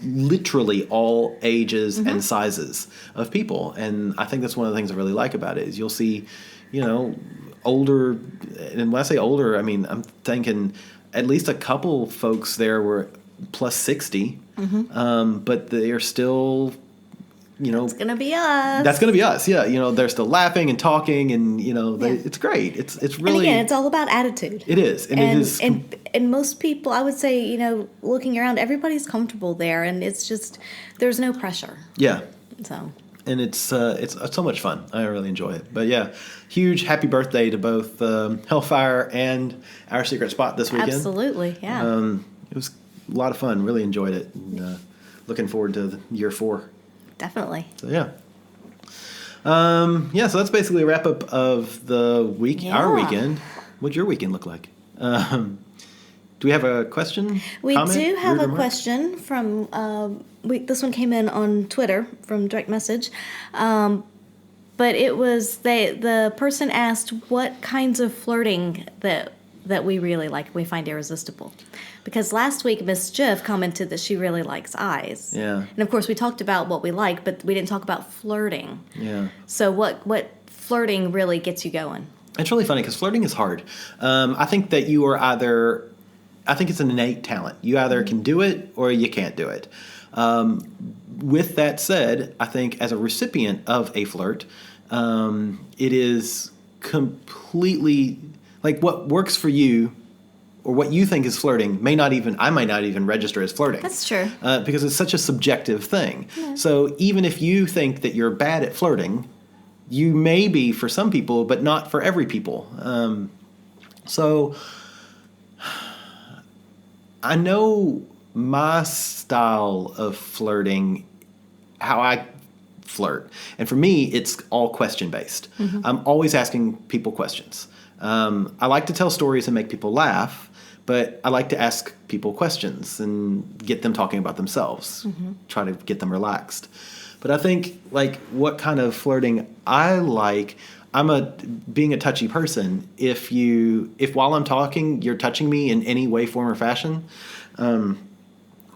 literally all ages and sizes of people, and I think that's one of the things I really like about it is you'll see, older, and when I say older, I mean I'm thinking at least a couple folks there were plus 60, but they're still, It's gonna be us. That's gonna be us, yeah. They're still laughing and talking, and it's great. It's really. And again, it's all about attitude. It is, and it is. And most people, I would say, looking around, everybody's comfortable there, and it's just there's no pressure. Yeah. So. And it's so much fun. I really enjoy it. But yeah, huge happy birthday to both Hellfire and Our Secret Spot this weekend. Absolutely, yeah. It was a lot of fun. Really enjoyed it. And, looking forward to year 4. Definitely. So yeah. So that's basically a wrap up of the week. Yeah. Our weekend. What'd your weekend look like? Do we have a question? We do have a question from. This one came in on Twitter from direct message, but it was the person asked what kinds of flirting that we really like, we find irresistible, because last week Miss Jiff commented that she really likes eyes. Yeah. And of course we talked about what we like, but we didn't talk about flirting. Yeah. So what flirting really gets you going? It's really funny because flirting is hard. I think that you are either. I think it's an innate talent. You either can do it or you can't do it. With that said, I think as a recipient of a flirt, it is completely like what works for you or what you think is flirting I might not even register as flirting. That's true. Because it's such a subjective thing. Yeah. So even if you think that you're bad at flirting, you may be for some people, but not for every people. So I know my style of flirting, how I flirt. And for me, it's all question-based. Mm-hmm. I'm always asking people questions. I like to tell stories and make people laugh, but I like to ask people questions and get them talking about themselves, try to get them relaxed. But I think, like, what kind of flirting I like, being a touchy person. If while I'm talking, you're touching me in any way, form, or fashion,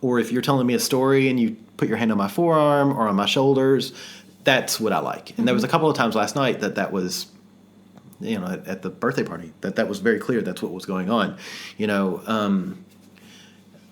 or if you're telling me a story and you put your hand on my forearm or on my shoulders, that's what I like. And there was a couple of times last night that was, at the birthday party, that was very clear. That's what was going on.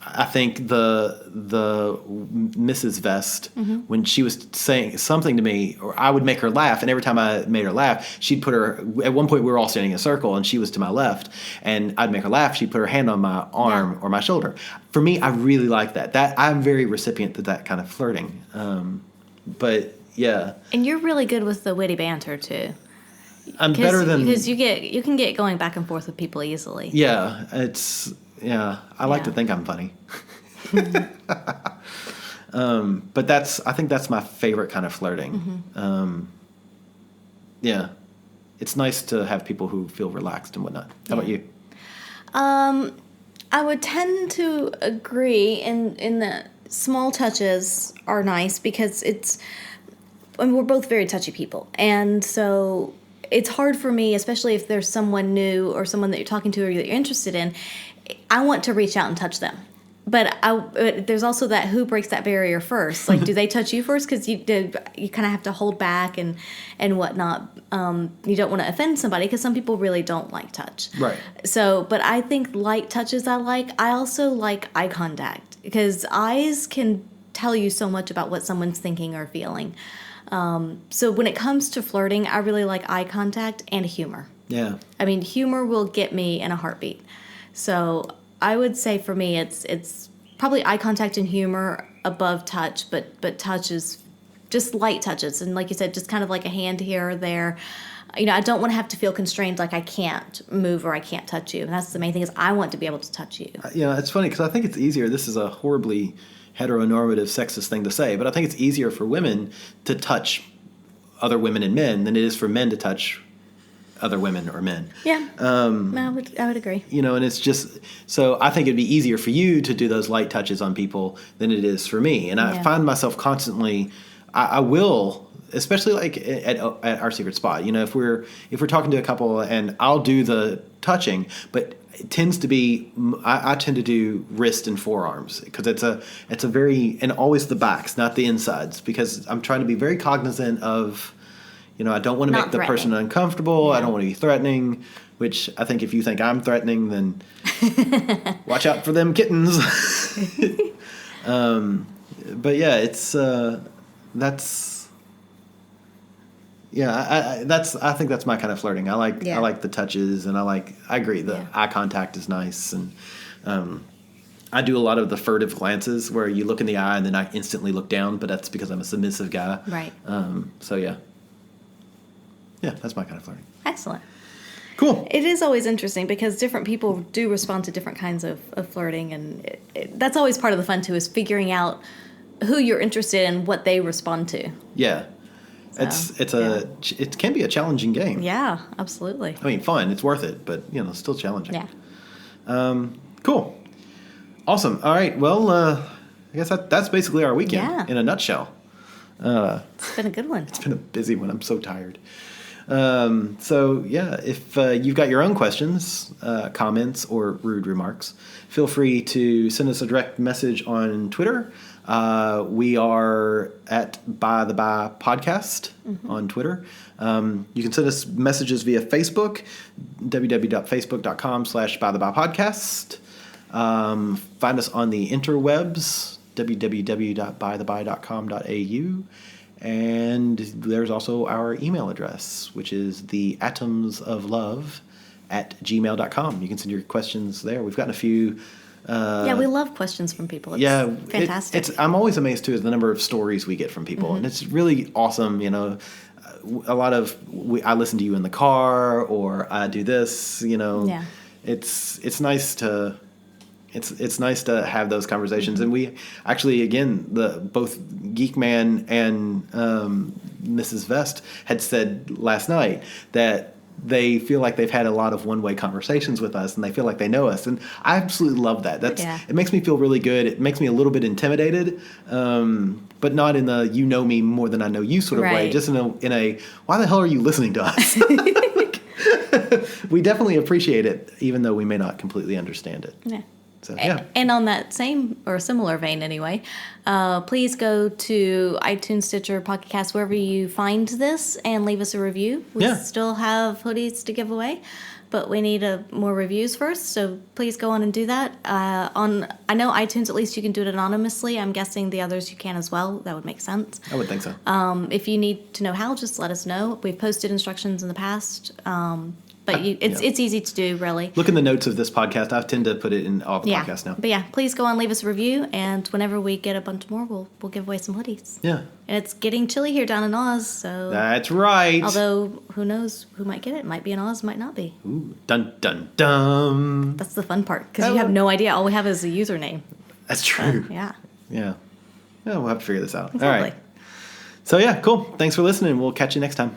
I think the Mrs. Vest, when she was saying something to me, or I would make her laugh, and every time I made her laugh, she'd put her. At one point, we were all standing in a circle, and she was to my left, and I'd make her laugh. She'd put her hand on my arm or my shoulder. For me, I really like that. That I'm very recipient to that kind of flirting. But yeah, and you're really good with the witty banter too. I'm better than because you can get going back and forth with people easily. Yeah, I like to think I'm funny. But I think that's my favorite kind of flirting. Yeah. It's nice to have people who feel relaxed and whatnot. How about you? I would tend to agree in that small touches are nice because we're both very touchy people. And so it's hard for me, especially if there's someone new or someone that you're talking to or that you're interested in, I want to reach out and touch them. But there's also that who breaks that barrier first. Like, do they touch you first? Because you kind of have to hold back and whatnot. You don't want to offend somebody because some people really don't like touch. Right. So, but I think light touches I like. I also like eye contact because eyes can tell you so much about what someone's thinking or feeling. So when it comes to flirting, I really like eye contact and humor. Yeah. I mean, humor will get me in a heartbeat. So I would say for me, it's probably eye contact and humor above touch, but touch is just light touches. And like you said, just kind of like a hand here or there. I don't want to have to feel constrained like I can't move or I can't touch you. And that's the main thing is I want to be able to touch you. It's funny because I think it's easier. This is a horribly heteronormative sexist thing to say, but I think it's easier for women to touch other women and men than it is for men to touch other women or men. Yeah, I would agree. And it's just, so I think it'd be easier for you to do those light touches on people than it is for me. And I find myself constantly, I will, especially like at our secret spot, if we're talking to a couple and I'll do the touching, but it tends to be, I tend to do wrist and forearms because it's a very, and always the backs, not the insides, because I'm trying to be very cognizant of, I don't want to make the person uncomfortable. Yeah. I don't want to be threatening, which I think if you think I'm threatening, then watch out for them kittens. But yeah, it's, that's, yeah, I think that's my kind of flirting. I like the touches, and I agree. The eye contact is nice, and I do a lot of the furtive glances where you look in the eye and then I instantly look down, but that's because I'm a submissive guy. Right. So yeah, that's my kind of flirting. Excellent. Cool. It is always interesting because different people do respond to different kinds of flirting, and that's always part of the fun too, is figuring out who you're interested in, what they respond to. Yeah. So, it can be a challenging game. Yeah, absolutely. I mean, fun. It's worth it, but still challenging. Yeah. Cool. Awesome. All right. Well, I guess that's basically our weekend in a nutshell. It's been a good one. It's been a busy one. I'm so tired. So yeah, if you've got your own questions, comments, or rude remarks, feel free to send us a direct message on Twitter. We are at By the By Podcast on Twitter. You can send us messages via Facebook, www.facebook.com/bythebuypodcast. Find us on the interwebs, www.bytheby.com.au. And there's also our email address, which is theatomsoflove@gmail.com. You can send your questions there. We've gotten a few. We love questions from people. It's fantastic. I'm always amazed, too, at the number of stories we get from people. And it's really awesome, a lot of, I listen to you in the car, or I do this, Yeah. It's nice to... It's nice to have those conversations, and we actually, again, both Geek Man and Mrs. Vest had said last night that they feel like they've had a lot of one-way conversations with us, and they feel like they know us, and I absolutely love that. It makes me feel really good. It makes me a little bit intimidated, but not in the "you know me more than I know you" sort of way. Just in a "why the hell are you listening to us?" We definitely appreciate it, even though we may not completely understand it. Yeah. So yeah. And on that same or similar vein, anyway, please go to iTunes, Stitcher, Pocket Cast, wherever you find this, and leave us a review. We still have hoodies to give away, but we need more reviews first. So please go on and do that. I know iTunes, at least you can do it anonymously. I'm guessing the others you can as well. That would make sense. I would think so. If you need to know how, just let us know. We've posted instructions in the past. But it's easy to do, really. Look in the notes of this podcast. I tend to put it in all the podcasts now. But yeah, please go on, leave us a review, and whenever we get a bunch more, we'll give away some hoodies. Yeah. And it's getting chilly here down in Oz, so... That's right. Although, who knows who might get it. Might be in Oz, might not be. Ooh, dun, dun, dun. That's the fun part, because you have no idea. All we have is a username. That's true. Yeah. Yeah. Yeah, we'll have to figure this out. Exactly. All right. So yeah, cool. Thanks for listening. We'll catch you next time.